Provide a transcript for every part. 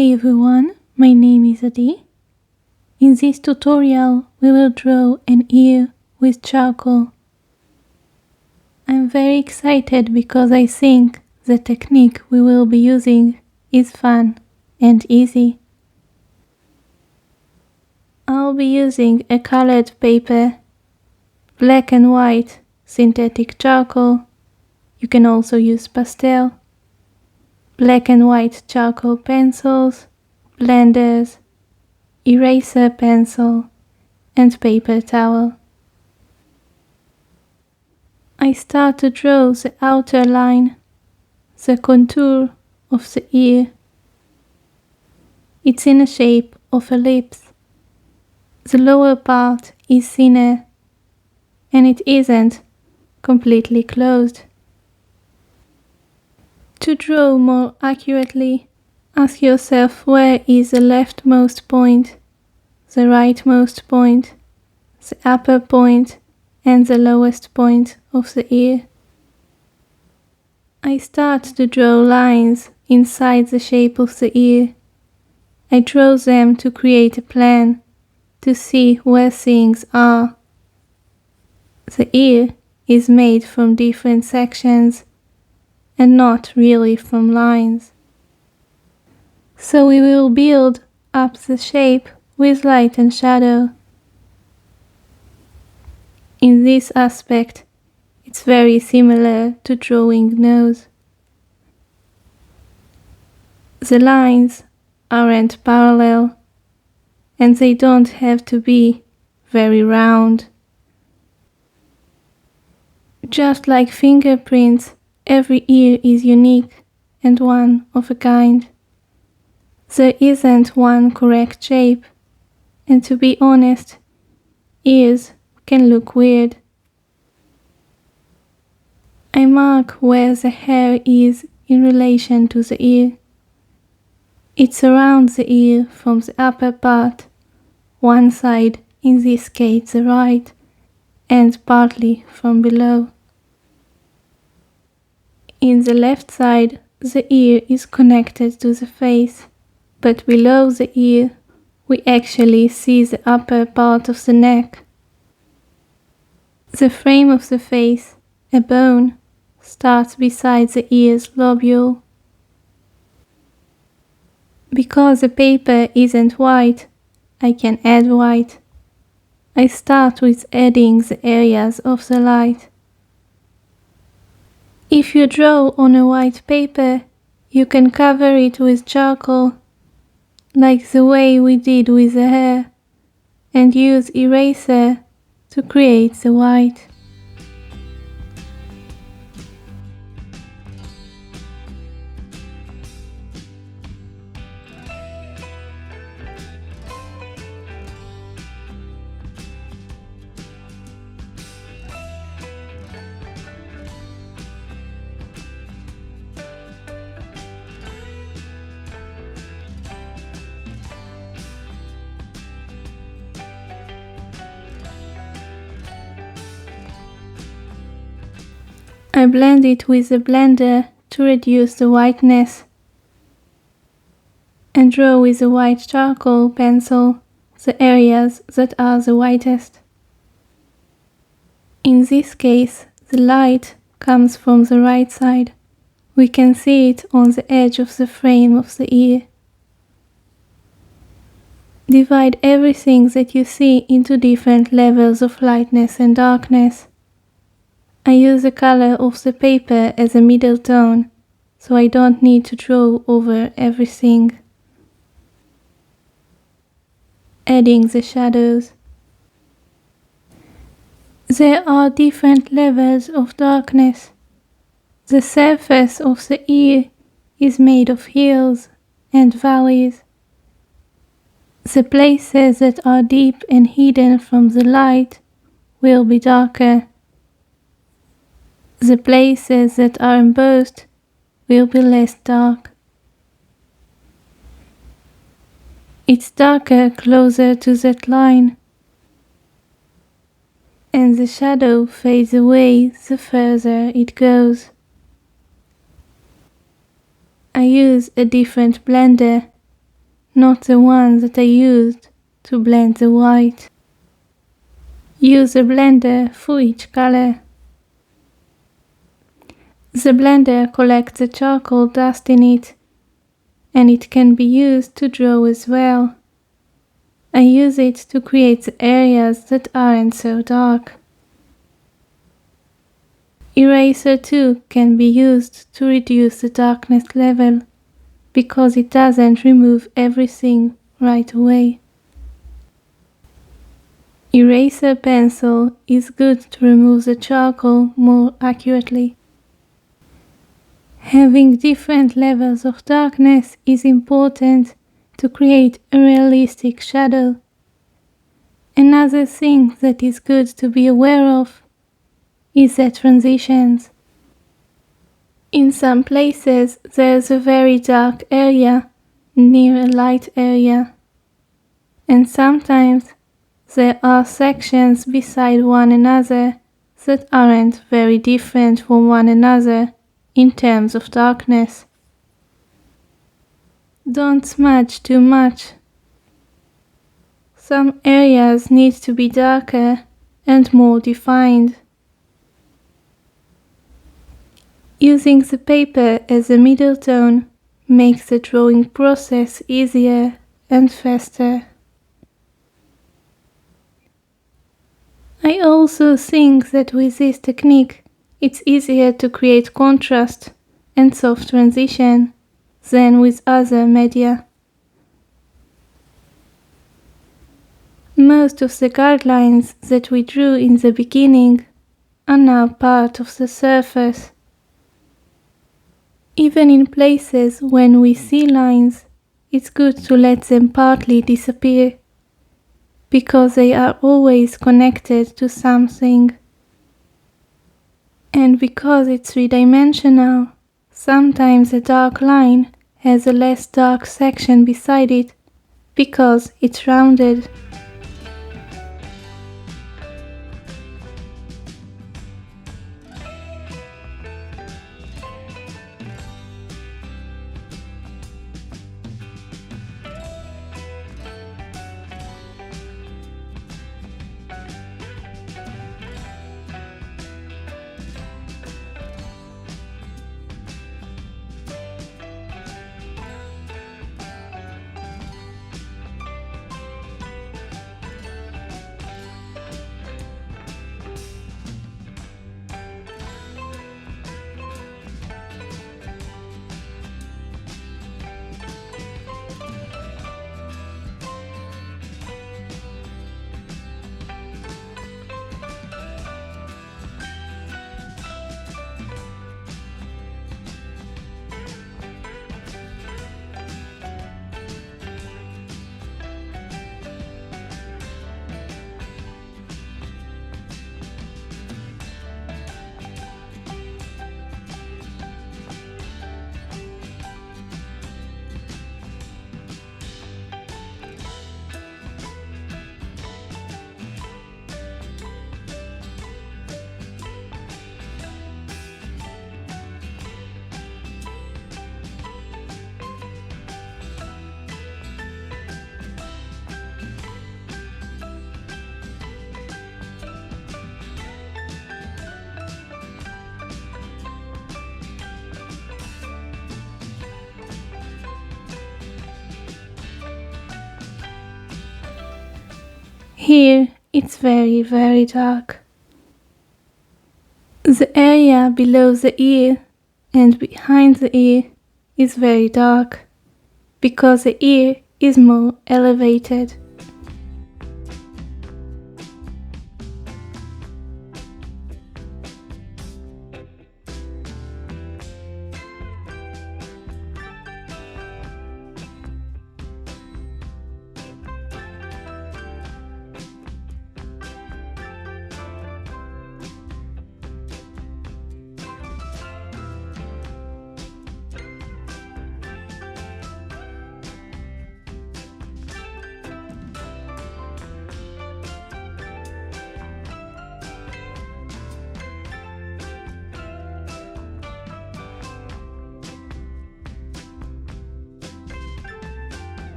Hey everyone, my name is Adi. In this tutorial we will draw an ear with charcoal. I'm very excited because I think the technique we will be using is fun and easy. I'll be using a colored paper, black and white synthetic charcoal. You can also use pastel, black and white charcoal pencils, blenders, eraser pencil and paper towel. I start to draw the outer line, the contour of the ear. It's in the shape of a ellipse. The lower part is thinner and it isn't completely closed. To draw more accurately, ask yourself where is the leftmost point, the rightmost point, the upper point and the lowest point of the ear. I start to draw lines inside the shape of the ear. I draw them to create a plan, to see where things are. The ear is made from different sections and not really from lines. So we will build up the shape with light and shadow. In this aspect, it's very similar to drawing nose. The lines aren't parallel and they don't have to be very round. Just like fingerprints, every ear is unique and one of a kind. There isn't one correct shape, and to be honest, ears can look weird. I mark where the hair is in relation to the ear. It surrounds the ear from the upper part, one side, in this case the right, and partly from below. In the left side, the ear is connected to the face, but below the ear we actually see the upper part of the neck. The frame of the face, a bone, starts beside the ear's lobule. Because the paper isn't white, I can add white. I start with adding the areas of the light. If you draw on a white paper, you can cover it with charcoal, like the way we did with the hair, and use eraser to create the white. I blend it with the blender to reduce the whiteness and draw with the white charcoal pencil the areas that are the whitest. In this case, the light comes from the right side. We can see it on the edge of the frame of the ear. Divide everything that you see into different levels of lightness and darkness. I use the color of the paper as a middle tone, so I don't need to draw over everything. Adding the shadows. There are different levels of darkness. The surface of the ear is made of hills and valleys. The places that are deep and hidden from the light will be darker. The places that are embossed will be less dark. It's darker closer to that line, and the shadow fades away the further it goes. I use a different blender not the one that I used to blend the white. Use a blender for each color. The blender collects the charcoal dust in it, and it can be used to draw as well. I use it to create the areas that aren't so dark. Eraser too can be used to reduce the darkness level, because it doesn't remove everything right away. Eraser pencil is good to remove the charcoal more accurately. Having different levels of darkness is important to create a realistic shadow. Another thing that is good to be aware of is the transitions. In some places there's a very dark area near a light area, and sometimes there are sections beside one another that aren't very different from one another in terms of darkness. Don't smudge too much. Some areas need to be darker and more defined. Using the paper as a middle tone makes the drawing process easier and faster. I also think that with this technique it's easier to create contrast and soft transition than with other media. Most of the guidelines that we drew in the beginning are now part of the surface. Even in places when we see lines, it's good to let them partly disappear, because they are always connected to something. And because it's three-dimensional, sometimes a dark line has a less dark section beside it, because it's rounded. Here it's very dark. The area below the ear and behind the ear is very dark, because the ear is more elevated.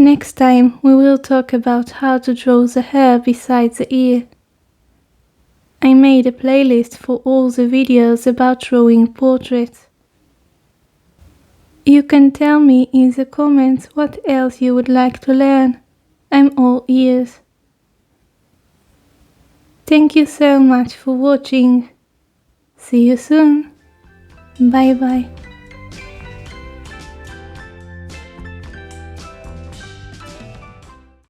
Next time we will talk about how to draw the hair beside the ear. I made a playlist for all the videos about drawing portraits. You can tell me in the comments what else you would like to learn. I'm all ears. Thank you so much for watching. See you soon. Bye bye.